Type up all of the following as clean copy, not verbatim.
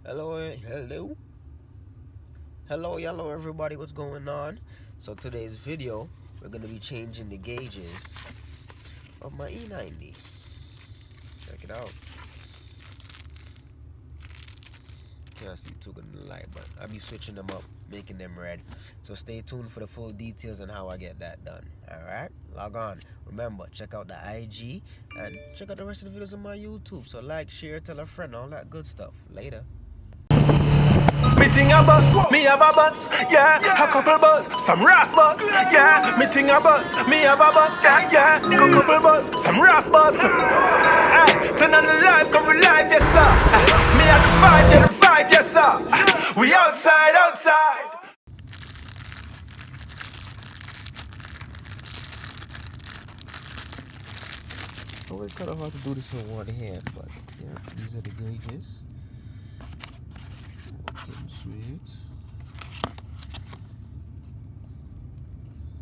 Hello everybody, what's going on? So today's video, we're going to be changing the gauges of my E90. Check it out. Can't see too good in the light, but I'll be switching them up, making them red. So stay tuned for the full details on how I get that done. Alright, log on. Remember, check out the IG and check out the rest of the videos on my YouTube. So like, share, tell a friend, all that good stuff. Later. Me ting a bus, me have a bus, yeah. A couple bus, some ras bus, yeah. Me ting a bus, me have a bus, yeah. A couple bus, some ras bus. Ay, turn on the live, come we live, yes sir. Me have the vibe, yeah the vibe, yes sir. We outside. Always kind of hard to do this in one hand, but yeah, these are the gauges. Getting sweet.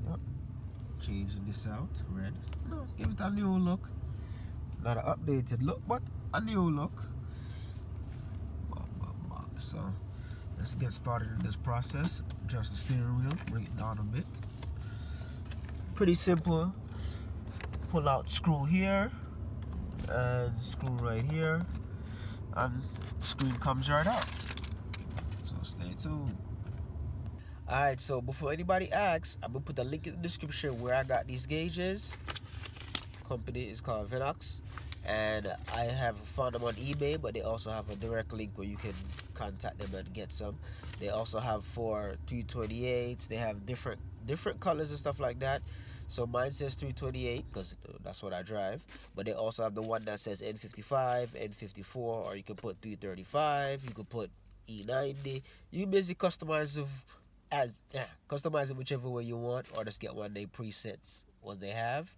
Yep. Changing this out, red. No, give it a new look. Not an updated look, but a new look. So let's get started in this process. Adjust the steering wheel, bring it down a bit. Pretty simple. Pull out screw here and screw right here, and screen comes right out. So stay tuned. Alright, so before anybody asks, I'm gonna put the link in the description where I got these gauges. Company is called Venoxy, and I have found them on eBay, but they also have a direct link where you can contact them and get some. They also have for 328s. They have different colors and stuff like that. So mine says 328 because that's what I drive, but they also have the one that says N55, N54, or you can put 335. You can put E90. You basically customize it whichever way you want, or just get one they presets what they have.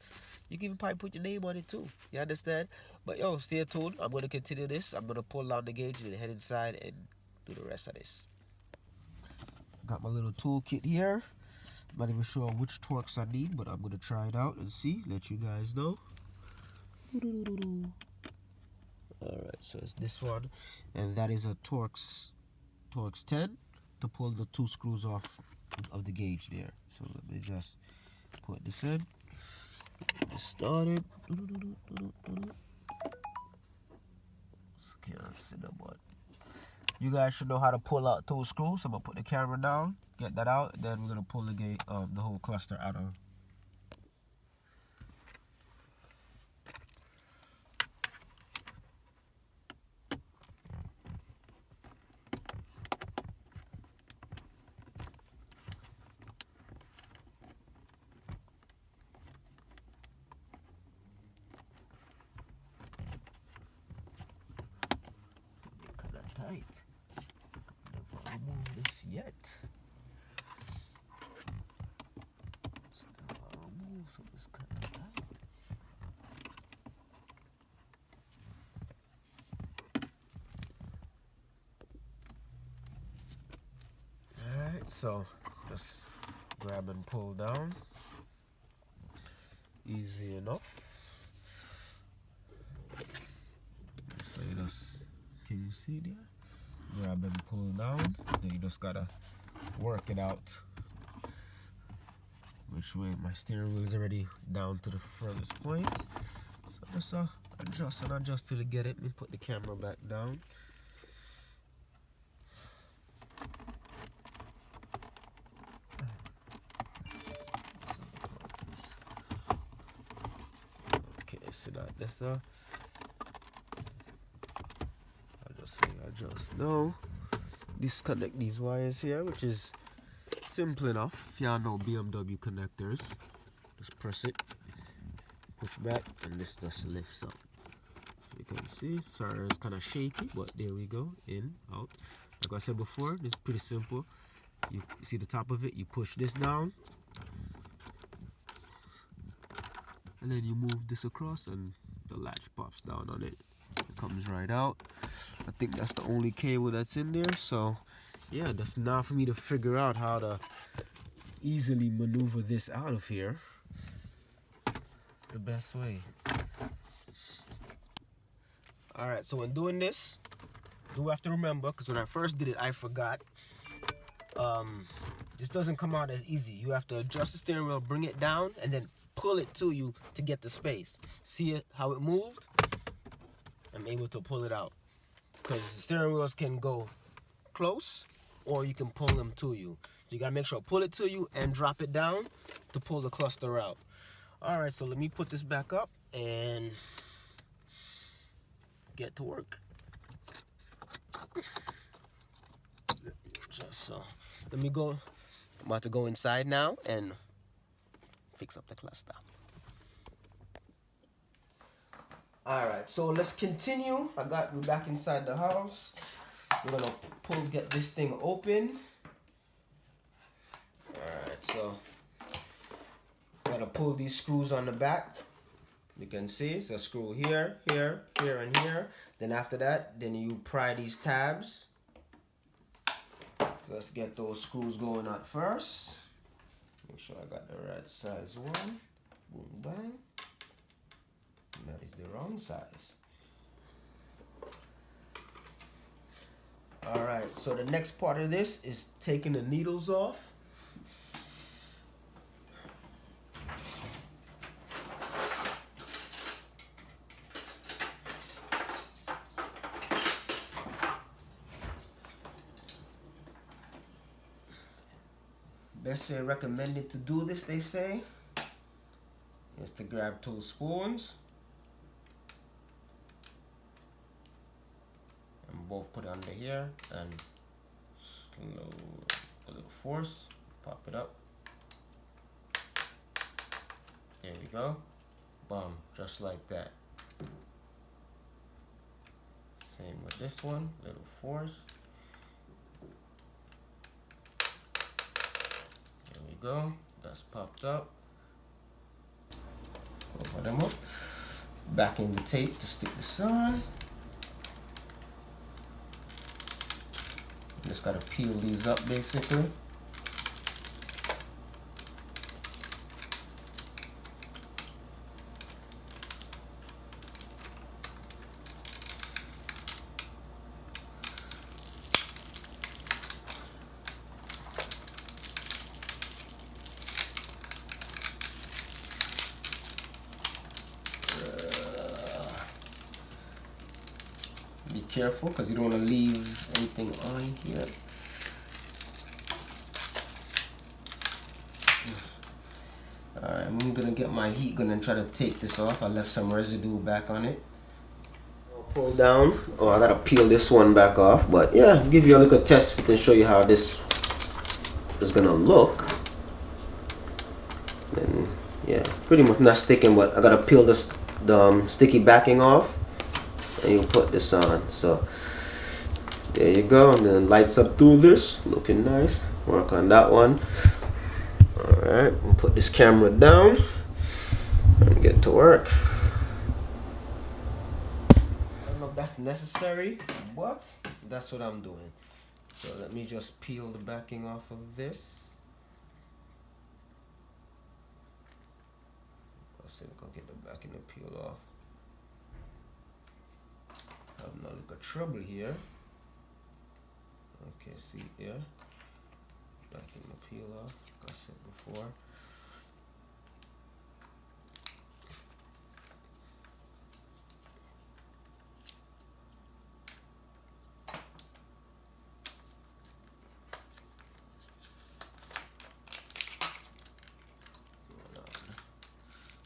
You can even probably put your name on it too. You understand? But yo, stay tuned. I'm gonna continue this. I'm gonna pull down the gauge and head inside and do the rest of this. Got my little toolkit here. I'm not even sure which Torx I need, but I'm gonna try it out and see. Let you guys know. Alright, so it's this one, and that is a Torx 10 to pull the two screws off of the gauge there. So let me just put this in. Get this started. Can't see the button. You guys should know how to pull out two screws. So I'm gonna put the camera down, get that out, and then we're gonna pull the whole cluster out of. Kind of tight. Never remove this yet. So it's kind of tight. Alright, so just grab and pull down. Easy enough. So you just, can you see there? Grab and pull down. Then you just gotta work it out. Which way my steering wheel is already down to the furthest point. So just adjust till you get it. Let me put the camera back down. Okay, so that this I just know disconnect these wires here, which is simple enough. If y'all know BMW connectors, just press it, push back, and this just lifts up. You can see, sorry, it's kind of shaky, but there we go. In, out. Like I said before, it's pretty simple. You see the top of it, you push this down, and then you move this across, and the latch pops down on it. It comes right out. I think that's the only cable that's in there. So yeah, that's now for me to figure out how to easily maneuver this out of here the best way. Alright, so when doing this, do have to remember, because when I first did it, I forgot. This doesn't come out as easy. You have to adjust the steering wheel, bring it down, and then pull it to you to get the space. See it, how it moved? I'm able to pull it out. Because the steering wheels can go close, or you can pull them to you. So you gotta make sure, pull it to you and drop it down to pull the cluster out. All right, so let me put this back up and get to work. Just so, let me go. I'm about to go inside now and fix up the cluster. All right, so let's continue. We're back inside the house. We're gonna get this thing open. All right, so I'm gonna pull these screws on the back. You can see it's a screw here, here, here, and here. Then after that, then you pry these tabs. So let's get those screws going out first. Make sure I got the right size one. Boom, bang. And that is the wrong size. All right, so the next part of this is taking the needles off. Best way recommended to do this, they say, is to grab 2 spoons and both put it under here and slow a little force, pop it up. There we go. Boom, just like that. Same with this one, little force. Go, that's popped up. Cover them up. Back in the tape to stick this on. Just gotta peel these up basically. Be careful because you don't want to leave anything on here. Alright, I'm gonna get my heat gun and try to take this off. I left some residue back on it. I'll pull down. Oh, I gotta peel this one back off, but yeah, give you a little test fit and show you how this is gonna look. And yeah, pretty much not sticking, but I gotta peel this the sticky backing off. And you put this on, so there you go, and then lights up through this, looking nice. Work on that one. All right, we'll put this camera down and get to work. I don't know if that's necessary, but that's what I'm doing. So let me just peel the backing off of this. I'll see if I can get the backing to peel off. Having a little trouble here. Okay, see here. Backing the peel off, like I said before.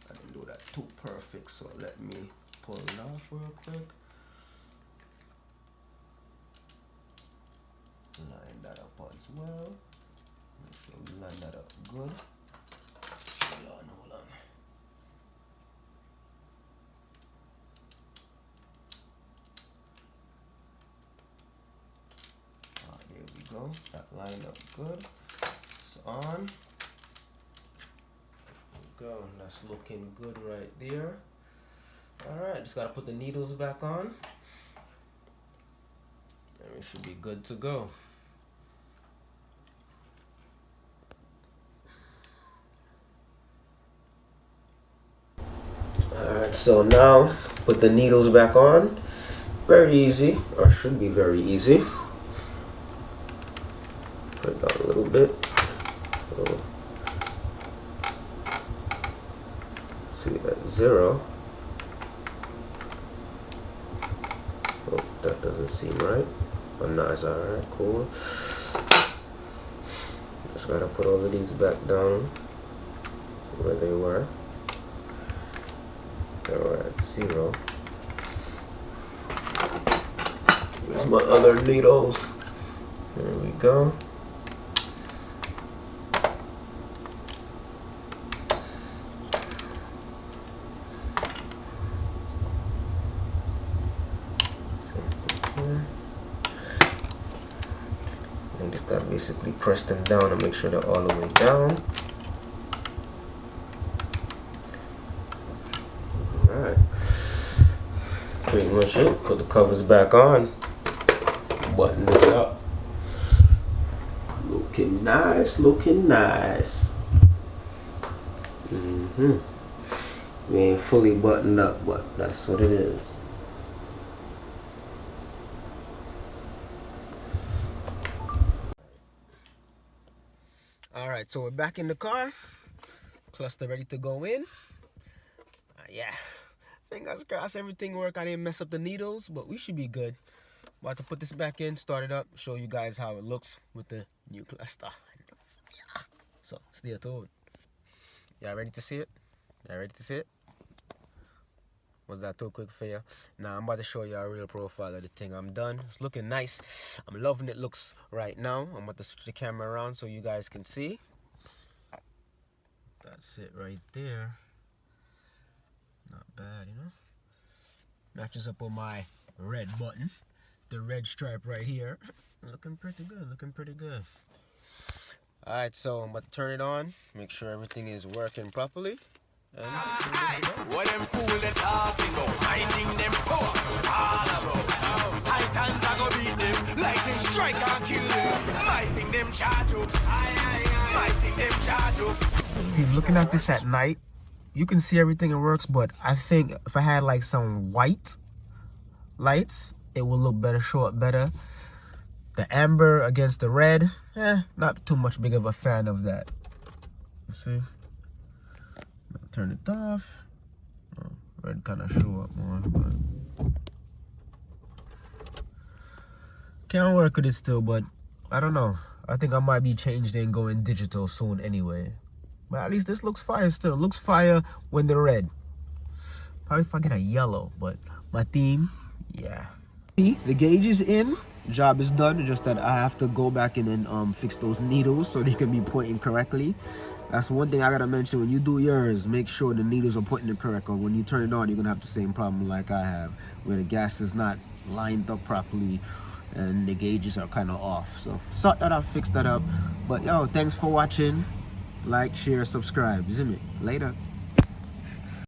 I didn't do that too perfect, so let me pull it off real quick. Line that up as well. Make sure we line that up good. Hold on. There we go. That lined up good. It's on. There we go. That's looking good right there. Alright, just gotta put the needles back on. And we should be good to go. Alright, so now put the needles back on Very easy, or should be very easy. Put it down a little bit. So, see at 0. Oh, that doesn't seem right. But no, it's alright, cool. Just gotta put all of these back down where they were. They were at 0. Here's my other needles. There we go. And just gotta basically press them down and make sure they're all the way down. Alright. Pretty much it. Put the covers back on. Button this up. Looking nice, looking nice. We ain't fully buttoned up, but that's what it is. Alright, so we're back in the car. Cluster ready to go in. Yeah. Fingers crossed everything worked. I didn't mess up the needles, but we should be good. About to put this back in, start it up, show you guys how it looks with the new cluster. So stay tuned. Y'all ready to see it? Y'all ready to see it? Was that too quick for you? Now I'm about to show you a real profile of the thing. I'm done. It's looking nice. I'm loving it looks right now. I'm about to switch the camera around so you guys can see. That's it right there. Not bad, you know. Matches up with my red button. The red stripe right here. Looking pretty good, looking pretty good. Alright, so I'm about to turn it on. Make sure everything is working properly. And what them fool they talking about? I think them power all about. Titans I go beat them, lightning strike and kill them. I think them charge up. I think them charge up. See, looking at this at night, you can see everything it works, but I think if I had like some white lights, it will look better, show up better. The amber against the red, not too much big of a fan of that. You see? Turn it off. Oh, red kind of show up more, but can't work with it still, but I don't know. I think I might be changed and going digital soon anyway. But at least this looks fire still. It looks fire when they're red. Probably if I get a yellow, but my theme, yeah. The gauge is in. Job is done. Just that I have to go back in and fix those needles so they can be pointing correctly. That's one thing I gotta mention. When you do yours, make sure the needles are pointing it correct. Or when you turn it on, you're gonna have the same problem like I have, where the gas is not lined up properly and the gauges are kind of off. So sort that out, fix that up. But yo, thanks for watching. Like, share, subscribe. See me later.